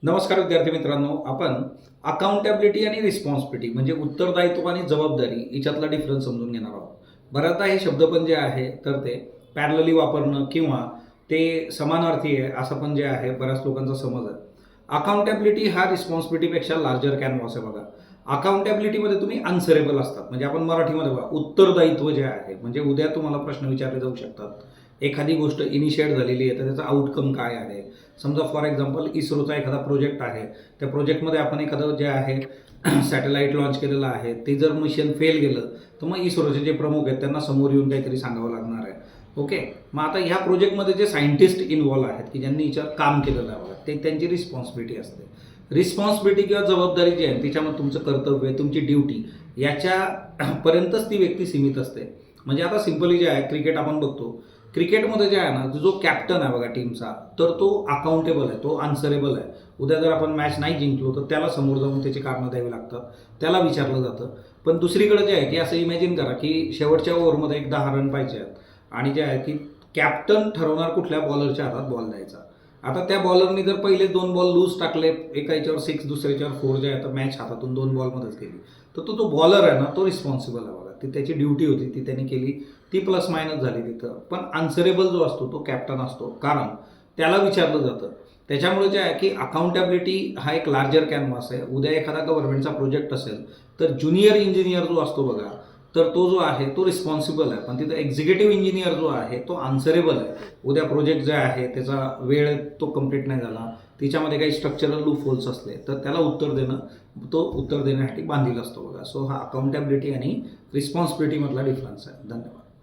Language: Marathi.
नमस्कार विद्यार्थी मित्रांनो, आपण अकाउंटेबिलिटी आणि रिस्पॉन्सिबिलिटी म्हणजे उत्तरदायित्व आणि जबाबदारी याच्यातला डिफरन्स समजून घेणार आहोत. बऱ्याचदा हे शब्द पण जे आहे तर ते पॅरलली वापरणं किंवा ते समानार्थी आहे असं पण जे आहे बऱ्याच लोकांचा समज आहे. अकाउंटेबिलिटी हा रिस्पॉन्सिबिलिटीपेक्षा लार्जर कॅनव्हास आहे बघा. अकाउंटेबिलिटीमध्ये तुम्ही अन्सरेबल असतात, म्हणजे आपण मराठीमध्ये बघा उत्तरदायित्व जे आहे म्हणजे उद्या तुम्हाला प्रश्न विचारले जाऊ शकतात. एखादी गोष्ट इनिशिएट झालेली आहे तर त्याचा आउटकम काय आहे. समजा फॉर एक्झाम्पल इस्रोचा एखादा प्रोजेक्ट आहे, त्या प्रोजेक्टमध्ये आपण एखादं जे आहे सॅटेलाईट लॉन्च केलेलं आहे, ते जर मिशन फेल गेलं तर मग इस्रोचे जे प्रमुख आहेत त्यांना समोर येऊन काहीतरी सांगावं लागणार आहे. ओके, मग आता ह्या प्रोजेक्टमध्ये जे सायंटिस्ट इन्व्हॉल्व आहेत की ज्यांनी याच्यावर काम केलेलं आहे ते त्यांची रिस्पॉन्सिबिलिटी असते. रिस्पॉन्सिबिलिटी किंवा जबाबदारी जी आहे तिच्यामध्ये तुमचं कर्तव्य, तुमची ड्युटी याच्यापर्यंतच ती व्यक्ती सीमित असते. म्हणजे आता सिम्पली जे आहे क्रिकेट आपण बघतो, क्रिकेटमध्ये जे आहे ना जो कॅप्टन आहे बघा टीमचा, तर तो अकाउंटेबल आहे, तो आन्सरेबल आहे. उद्या जर आपण मॅच नाही जिंकलो तर त्याला समोर जाऊन त्याची कारणं द्यावी लागतात, त्याला विचारलं जातं. पण दुसरीकडे जे आहे की असं इमॅजिन करा की शेवटच्या ओव्हरमध्ये एक 10 रन पाहिजे आहेत आणि जे आहे की कॅप्टन ठरवणार कुठल्या बॉलरच्या हातात बॉल द्यायचा. आता त्या बॉलरनी जर पहिले 2 बॉल लूज टाकले, एका याच्यावर 6 दुसऱ्याच्यावर 4 जे आहे तर मॅच हातातून 2 बॉलमध्येच गेली, तर तो बॉलर आहे ना तो रिस्पॉन्सिबल आहे बघा. ती त्याची ड्युटी होती ती त्यांनी केली, ती प्लस मायनस झाली तिथं. पण आन्सरेबल जो असतो तो कॅप्टन असतो, कारण त्याला विचारलं जातं. त्याच्यामुळे जे आहे की अकाउंटेबिलिटी हा एक लार्जर कॅनव्हास आहे. उद्या एखादा गव्हर्नमेंटचा प्रोजेक्ट असेल तर ज्युनियर इंजिनियर जो असतो बघा, तर तो जो आहे तो रिस्पॉन्सिबल आहे, पण तिथं एक्झिक्युटिव्ह इंजिनियर जो आहे तो आन्सरेबल आहे. उद्या प्रोजेक्ट जे आहे त्याचा वेळ तो कंप्लीट नाही झाला, तिच्यामध्ये काही स्ट्रक्चरल लूप होल्स असले तर त्याला उत्तर देण्यासाठी बांधील असतो बघा. सो हा अकाउंटेबिलिटी आणि रिस्पॉन्सिबिलिटीमधला डिफरन्स आहे. धन्यवाद.